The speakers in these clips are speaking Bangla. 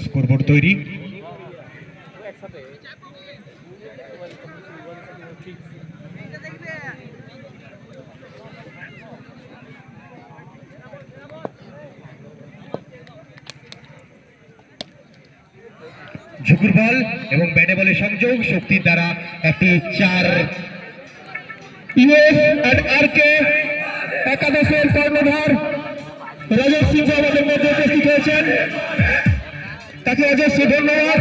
স্কোরবোর্ড তৈরি। ঝুকুর বল এবং ব্যাটে বলের সংযোগ শক্তির দ্বারা একটি 4 ইউএসআরকে একাদশের কর্ণধার রাজেশ সিং আমাদের মধ্যে উপস্থিত হয়েছেন, তাকে অজস্র ধন্যবাদ।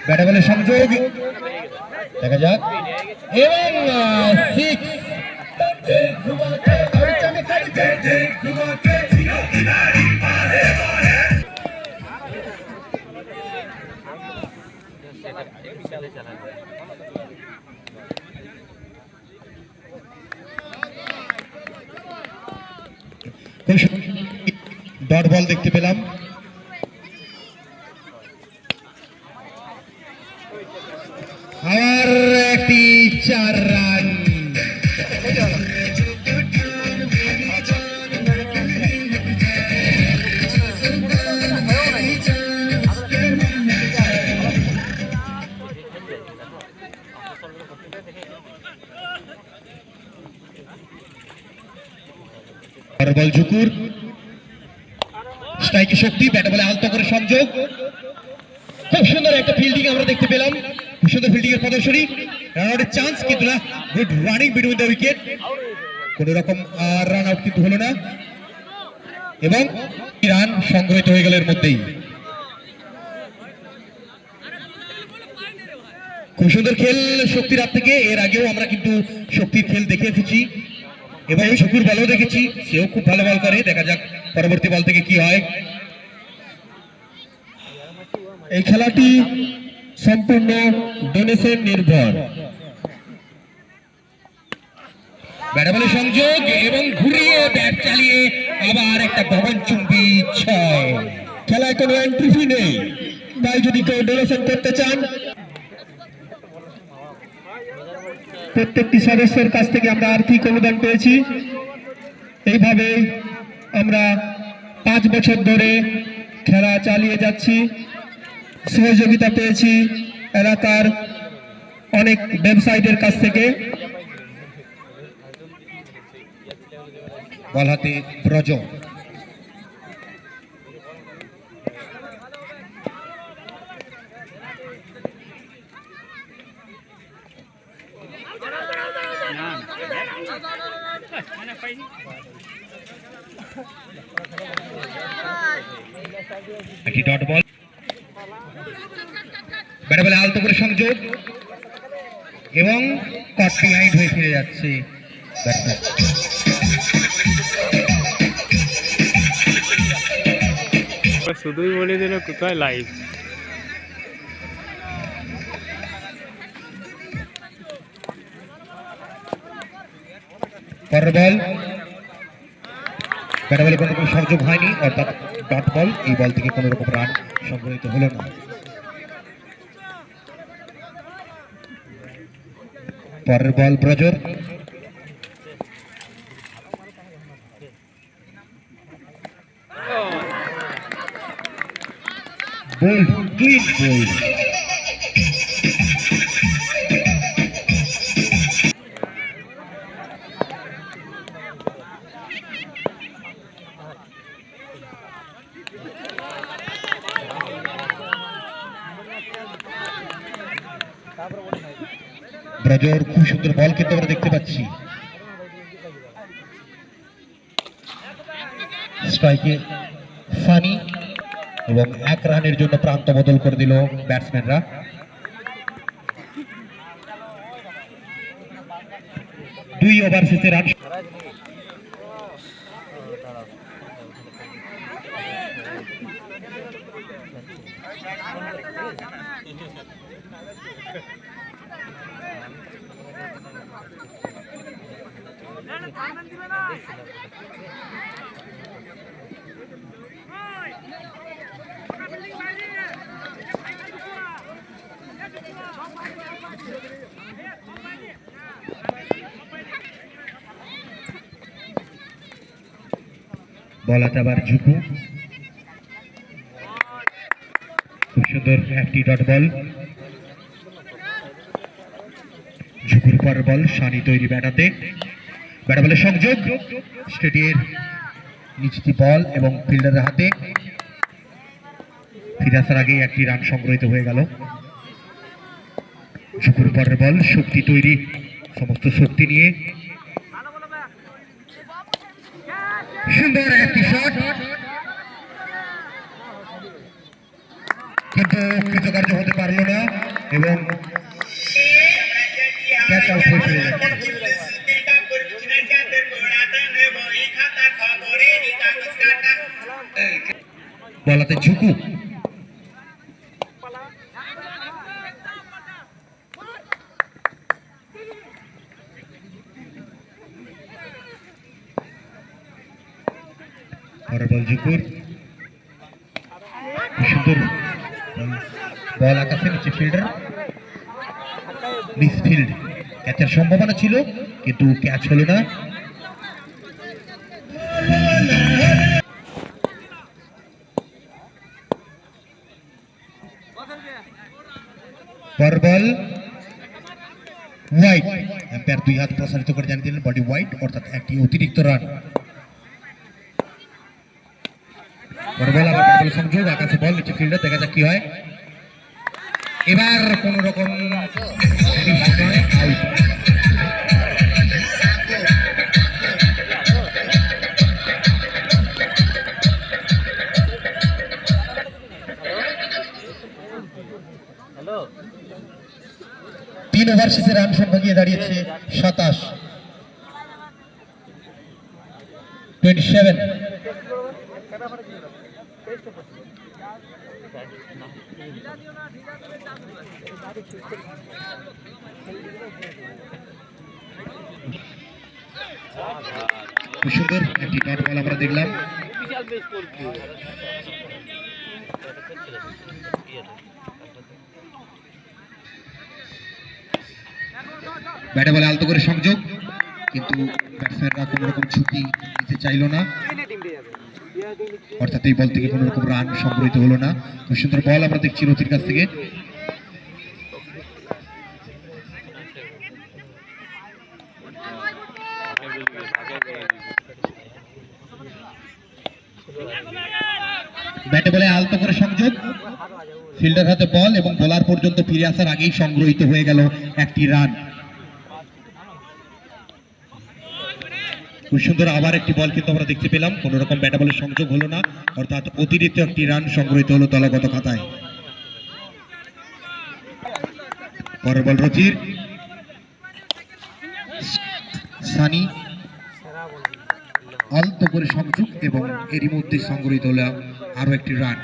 ব্যাটে বলের সংযোগ দেখা যাক এবং 6। ডট বল দেখতে পেলাম। আর একটি 4 রান। বল ঝুকুর, স্ট্রাইকে শক্তি, ব্যাটে বলে আলতো করে সংযোগ। খুব সুন্দর একটা ফিল্ডিং আমরা দেখতে পেলাম, খুব সুন্দর ফিল্ডিং এর প্রদর্শনী। রান আউটের চান্স কিন্তু না, good running between the wicket. কোন রকম রান আউট কিন্তু হলো না এবং রান সংগ্রহিত হয়ে গেল এর মধ্যেই। খুব সুন্দর খেল শক্তির হাত থেকে। এর আগেও আমরা কিন্তু শক্তির খেল দেখে এসেছি এবং শুকুর বলও দেখেছি, সেও খুব ভালো বল করে। দেখা যাক পরবর্তী বল থেকে কি হয়। এই খেলাটি সম্পূর্ণ ডোনেশন নির্ভর। ব্যাটে বলে সংযোগ এবং ঘুরিয়ে ব্যাট চালিয়ে আবার একটা গগনচুম্বী 6। খেলায় কোনো এন্ট্রি ফি নেই, তাই যদি কেউ ডোনেশন করতে চান প্রত্যেকটি সদস্যের কাছ থেকে আমরা আর্থিক অনুদান পেয়েছি। এইভাবে আমরা 5 বছর ধরে খেলা চালিয়ে যাচ্ছি। সহযোগিতা পেয়েছি এলাকার অনেক ব্যবসায়ীদের কাছ থেকে। বল হাতে ব্রজ, একটি ডট বল। ব্যাটে বলে আলতো করে সংযোগ এবং কট বিহাইন্ড হয়ে ফিরে যাচ্ছে ব্যাটসম্যান। শুধুই বলে দিল কোথায় লাইভ। পরের বল, ব্যাটে বলে কোনো রকম সংযোগ হয়নি, অর্থাৎ ডট বল। এই বল থেকে কোনো রকম রান সংগ্রহিত হলো না। পরের বল ব্রজর, বোল্ড, ক্লিন বোল্ড। ব্রজর খুব সুন্দর বল কিন্তু আমরা দেখতে পাচ্ছি। স্ট্রাইকে ফানি এবং 1 রানের জন্য প্রান্ত বদল করে দিল ব্যাটসম্যানরা। দুই ওভার শেষে রান। বল হাতে আবার ঝুঁকু, খুব সুন্দর একটি ডট বল। ঝুঁকুর পর বল সানি তৈরি ব্যাটাতে, ব্যাটা বলের সংযোগ, স্টেডিয়ামের নিচটি বল এবং ফিল্ডারের হাতে। ফিরে আসার আগেই একটি রান সংগ্রহিত হয়ে গেল। ঝুঁকুর পরের বল, শক্তি তৈরি, সমস্ত শক্তি নিয়ে সুন্দর একটি শট, কিন্তু কৃতকার্য হতে পারল না এবং ক্যাচ আউট হয়ে চলে যাচ্ছে। বলাতে ঝুঁকু, বল ঝুঁকুর, সুন্দর বল আকাশে, নিচে ফিল্ডার, মিস ফিল্ড। ক্যাচের সম্ভাবনা ছিল কিন্তু ক্যাচ হলো না। পর বল হোয়াইট, এম্পায়ার দুই হাত প্রসারিত করে জানিয়ে দিলেন বডি হোয়াইট, অর্থাৎ একটি অতিরিক্ত রান। পর বল আবার বল সংযোগ, আকাশে বল, নিচে ফিল্ডার, দেখা যাক কি হয়। এবার কোন রকম আউট। তিন ওভার শেষে রান সংখ্যা গিয়ে দাঁড়িয়েছে 27, 27। খুব সুন্দর একটি ডট বল আমরা দেখলাম। ব্যাটে বলে আলতো করে সংযোগ, কিন্তু ব্যাটসম্যানরা কোন রকম ঝুঁকি নিতে চাইল না, অর্থাৎ এই বল থেকে কোন রকম রান সংগ্রহিত হলো না। খুব সুন্দর বল আমরা দেখছি রতির কাছ থেকে। ব্যাটে বলে আলতো করে সংযোগ, ফিল্ডার হাতে বল এবং বোলার পর্যন্ত ফিরে আসার আগেই সংগ্রহিত হয়ে গেল একটি রান। খুব সুন্দর আবার একটি বল কিন্তু আমরা দেখতে পেলাম, কোন রকম ব্যাটে বলের সংযোগ হলো না, অর্থাৎ অতিরিক্ত একটি রান সংগ্রহিত হলো দলগত খাতায়। পরের বল রতির, সানি আলতো করে সংযোগ এবং এরই মধ্যে সংগ্রহিত হলো আরো একটি রান।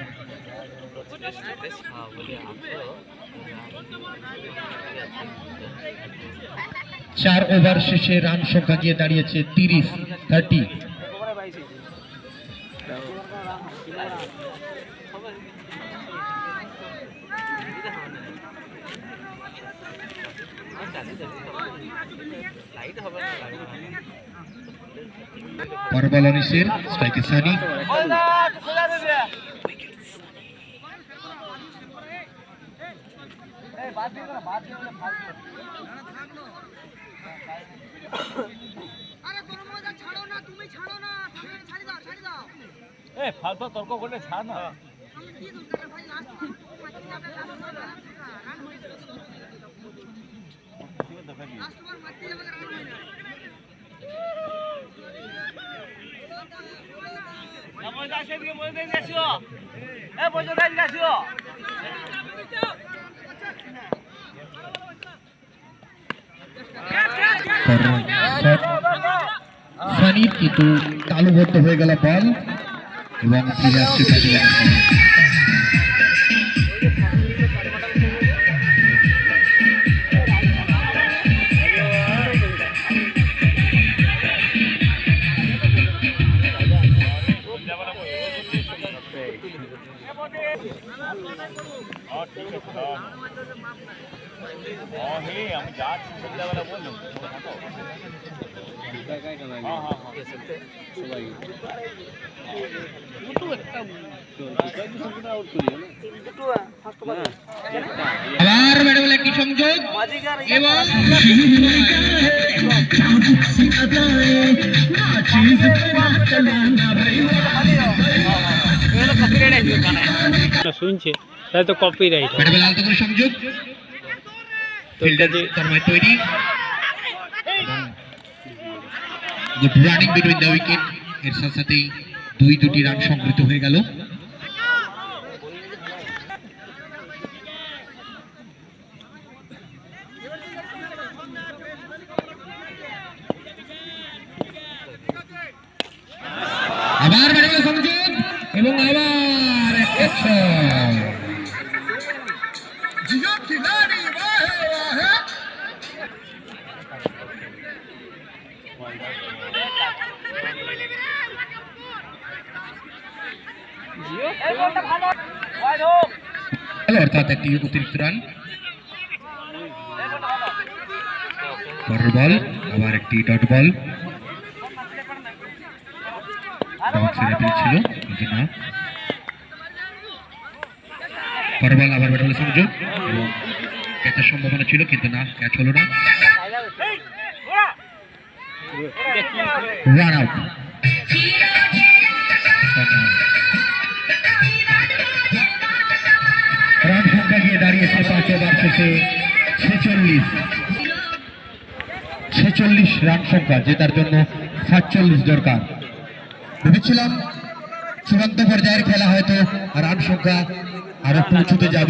চার ওভার শেষে রান সংখ্যা গিয়ে দাঁড়িয়েছে 30। পরবল অনিশের স্ট্রাইকে সানি, ফালতু তর্ক করলে ছাড় না। সানির কিন্তু তালুবদ্ধ হয়ে গেল বল এবং ফিরে আসছে আবার ম্যাডাম একটি সংযোগ এবং শুনছে তাই তো কপিরাইট ম্যাডাম আলতো করে সংযোগ ফিল্ডার তন্ময় তৈরি good running between the wicket এর সাথে সাথেই দুটি রান সংগৃহীত হয়ে গেল। আবার ম্যাডামের সংযোগ এবং আবার একটা ছয়। অর্থাৎ একটি অতিরিক্ত রান। পরের বল আবার একটি ডট বল, ছিল কিন্তু না। পরের বল আবার ব্যাট বলের সংযোগ এবং ক্যাচের সম্ভাবনা ছিল কিন্তু না, ক্যাচ হলো না। Run out. রান সংখ্যা গিয়ে দাঁড়িয়েছে 5 ওভার শেষে 46 রান সংখ্যা, জেতার জন্য 47 দরকার। ভেবেছিলাম চূড়ান্ত পর্যায়ের খেলা হয়তো রান সংখ্যা আরো একটু উঁচুতে যাবে।